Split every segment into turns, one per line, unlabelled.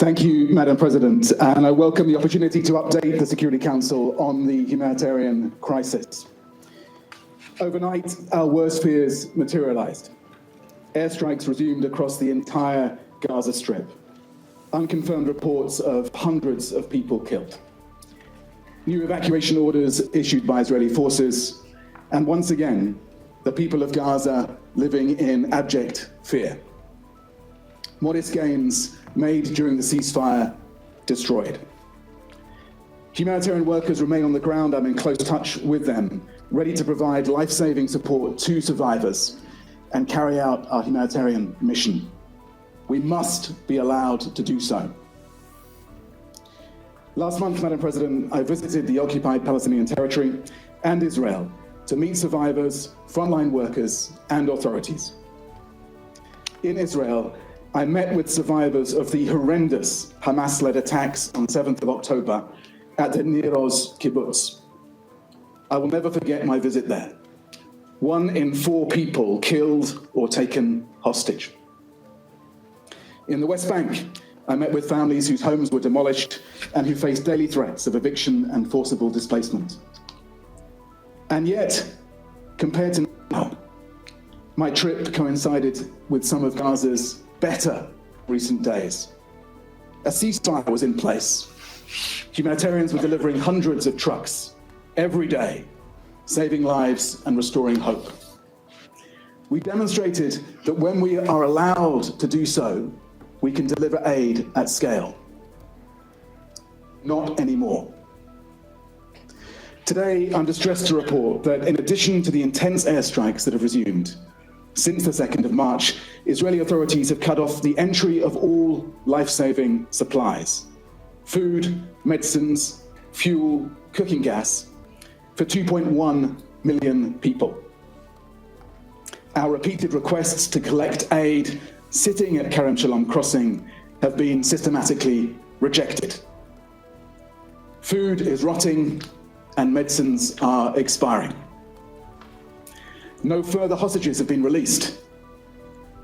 Thank you, Madam President, and I welcome the opportunity to update the Security Council on the humanitarian crisis. Overnight, our worst fears materialized. Airstrikes resumed across the entire Gaza Strip. Unconfirmed reports of hundreds of people killed. New evacuation orders issued by Israeli forces, and once again, the people of Gaza living in abject fear. Modest gains made during the ceasefire destroyed. Humanitarian workers remain on the ground. I'm in close touch with them, ready to provide life-saving support to survivors and carry out our humanitarian mission. We must be allowed to do so. Last month, Madam President, I visited the occupied Palestinian territory and Israel to meet survivors, frontline workers, and authorities. In Israel, I met with survivors of the horrendous Hamas-led attacks on 7th of October at the Nir Oz kibbutz. I will never forget my visit there. 1 in 4 people killed or taken hostage. In the West Bank, I met with families whose homes were demolished and who faced daily threats of eviction and forcible displacement. And yet, compared to now, my trip coincided with some of Gaza's better recent days. A ceasefire was in place. Humanitarians were delivering hundreds of trucks every day, saving lives and restoring hope. We demonstrated that when we are allowed to do so, we can deliver aid at scale. Not anymore. Today, I'm distressed to report that in addition to the intense airstrikes that have resumed, since the 2nd of March, Israeli authorities have cut off the entry of all life-saving supplies, food, medicines, fuel, cooking gas, for 2.1 million people. Our repeated requests to collect aid sitting at Kerem Shalom crossing have been systematically rejected. Food is rotting and medicines are expiring. No further hostages have been released.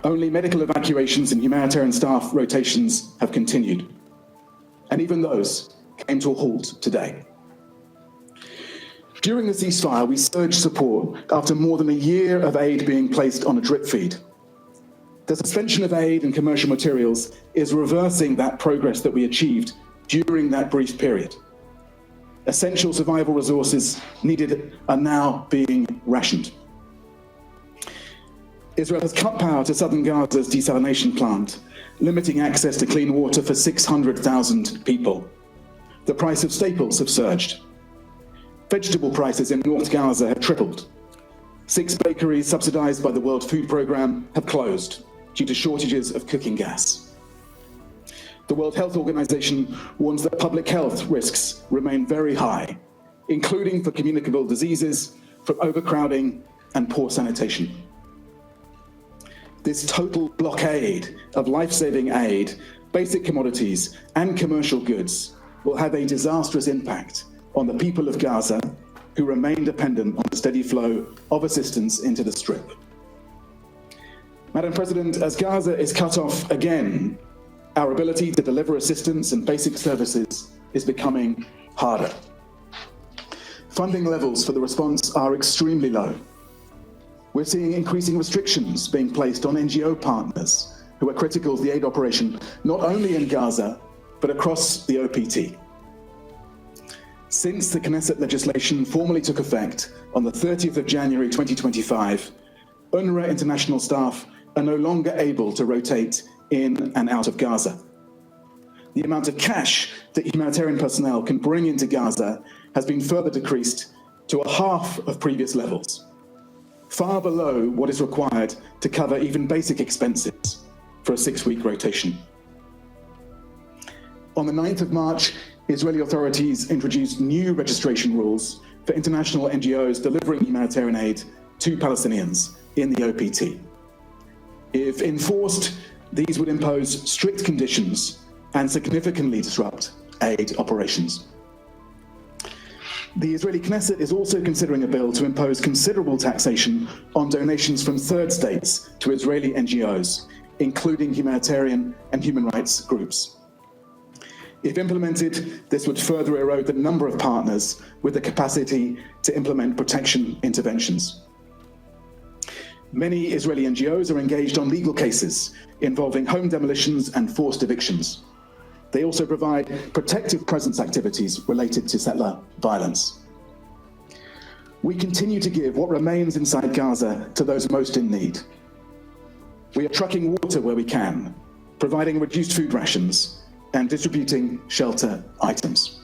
Only medical evacuations and humanitarian staff rotations have continued. And even those came to a halt today. During the ceasefire, we surged support after more than a year of aid being placed on a drip feed. The suspension of aid and commercial materials is reversing that progress that we achieved during that brief period. Essential survival resources needed are now being rationed. Israel has cut power to southern Gaza's desalination plant, limiting access to clean water for 600,000 people. The price of staples have surged. Vegetable prices in North Gaza have tripled. 6 bakeries subsidized by the World Food Programme have closed due to shortages of cooking gas. The World Health Organization warns that public health risks remain very high, including for communicable diseases, from overcrowding and poor sanitation. This total blockade of life-saving aid, basic commodities, and commercial goods will have a disastrous impact on the people of Gaza, who remain dependent on the steady flow of assistance into the Strip. Madam President, as Gaza is cut off again, our ability to deliver assistance and basic services is becoming harder. Funding levels for the response are extremely low. We're seeing increasing restrictions being placed on NGO partners who are critical of the aid operation, not only in Gaza, but across the OPT. Since the Knesset legislation formally took effect on the 30th of January 2025, UNRWA international staff are no longer able to rotate in and out of Gaza. The amount of cash that humanitarian personnel can bring into Gaza has been further decreased to a half of previous levels, far below what is required to cover even basic expenses for a 6-week rotation. On the 9th of March, Israeli authorities introduced new registration rules for international NGOs delivering humanitarian aid to Palestinians in the OPT. If enforced, these would impose strict conditions and significantly disrupt aid operations. The Israeli Knesset is also considering a bill to impose considerable taxation on donations from third states to Israeli NGOs, including humanitarian and human rights groups. If implemented, this would further erode the number of partners with the capacity to implement protection interventions. Many Israeli NGOs are engaged on legal cases involving home demolitions and forced evictions. They also provide protective presence activities related to settler violence. We continue to give what remains inside Gaza to those most in need. We are trucking water where we can, providing reduced food rations, and distributing shelter items.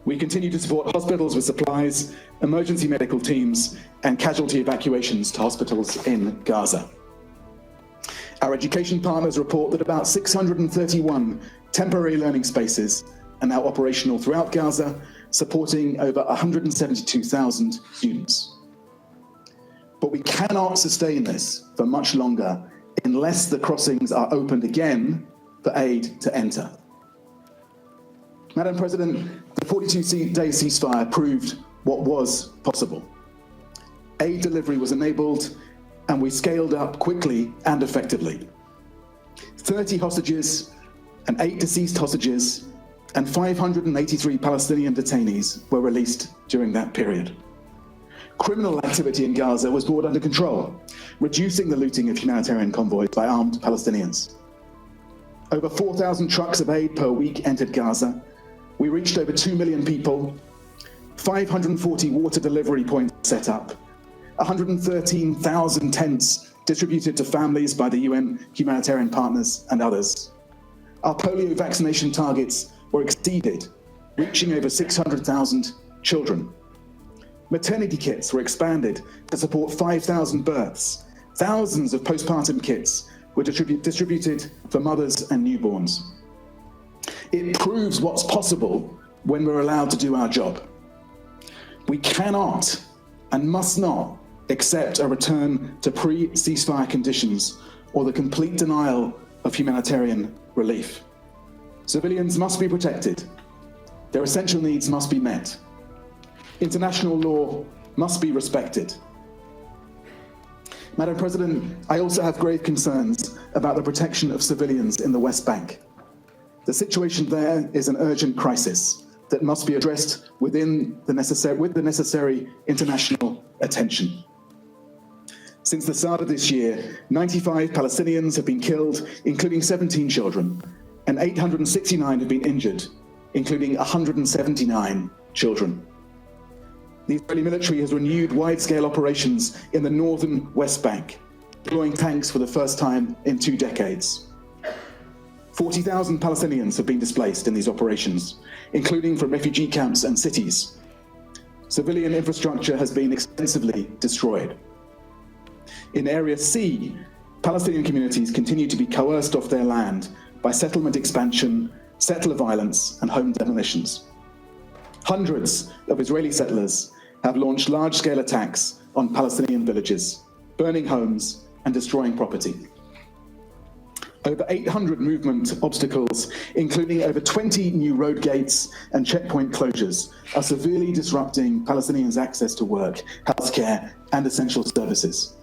We continue to support hospitals with supplies, emergency medical teams, and casualty evacuations to hospitals in Gaza. Our education partners report that about 631 temporary learning spaces are now operational throughout Gaza, supporting over 172,000 students. But we cannot sustain this for much longer unless the crossings are opened again for aid to enter. Madam President, the 42-day ceasefire proved what was possible. Aid delivery was enabled, and we scaled up quickly and effectively. 30 hostages and 8 deceased hostages and 583 Palestinian detainees were released during that period. Criminal activity in Gaza was brought under control, reducing the looting of humanitarian convoys by armed Palestinians. Over 4,000 trucks of aid per week entered Gaza. We reached over 2 million people, 540 water delivery points set up, 113,000 tents distributed to families by the UN humanitarian partners and others. Our polio vaccination targets were exceeded, reaching over 600,000 children. Maternity kits were expanded to support 5,000 births. Thousands of postpartum kits were distributed for mothers and newborns. It proves what's possible when we're allowed to do our job. We cannot and must not accept a return to pre-ceasefire conditions or the complete denial of humanitarian relief. Civilians must be protected. Their essential needs must be met. International law must be respected. Madam President, I also have grave concerns about the protection of civilians in the West Bank. The situation there is an urgent crisis that must be addressed with the necessary international attention. Since the start of this year, 95 Palestinians have been killed, including 17 children, and 869 have been injured, including 179 children. The Israeli military has renewed wide-scale operations in the northern West Bank, deploying tanks for the first time in 2 decades. 40,000 Palestinians have been displaced in these operations, including from refugee camps and cities. Civilian infrastructure has been extensively destroyed. In Area C, Palestinian communities continue to be coerced off their land by settlement expansion, settler violence, and home demolitions. Hundreds of Israeli settlers have launched large-scale attacks on Palestinian villages, burning homes and destroying property. Over 800 movement obstacles, including over 20 new road gates and checkpoint closures, are severely disrupting Palestinians' access to work, healthcare, and essential services.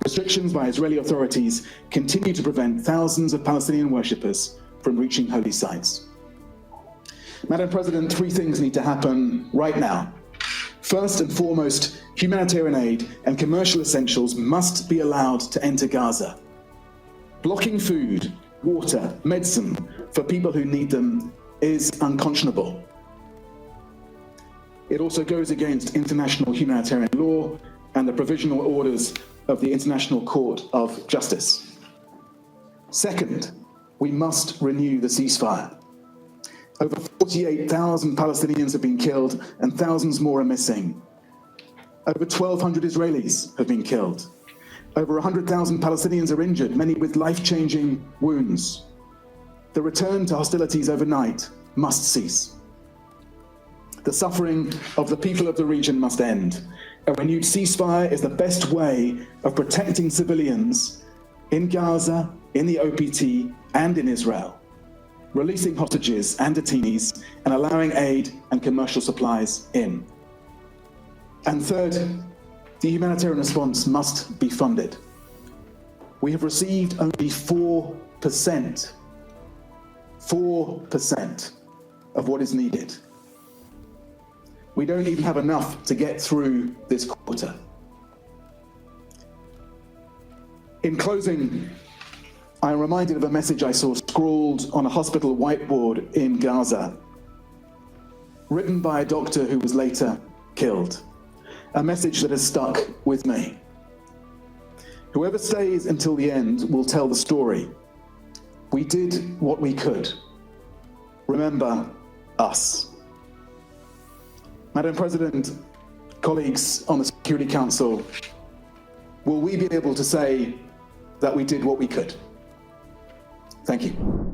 Restrictions by Israeli authorities continue to prevent thousands of Palestinian worshippers from reaching holy sites. Madam President, 3 things need to happen right now. First and foremost, humanitarian aid and commercial essentials must be allowed to enter Gaza. Blocking food, water, medicine for people who need them is unconscionable. It also goes against international humanitarian law and the provisional orders of the International Court of Justice. Second, we must renew the ceasefire. Over 48,000 Palestinians have been killed and thousands more are missing. Over 1,200 Israelis have been killed. Over 100,000 Palestinians are injured, many with life-changing wounds. The return to hostilities overnight must cease. The suffering of the people of the region must end. A renewed ceasefire is the best way of protecting civilians in Gaza, in the OPT, and in Israel, releasing hostages and detainees, and allowing aid and commercial supplies in. And third, the humanitarian response must be funded. We have received only 4%. 4% of what is needed. We don't even have enough to get through this quarter. In closing, I am reminded of a message I saw scrawled on a hospital whiteboard in Gaza, written by a doctor who was later killed. A message that has stuck with me. Whoever stays until the end will tell the story. We did what we could. Remember us. Madam President, colleagues on the Security Council, will we be able to say that we did what we could? Thank you.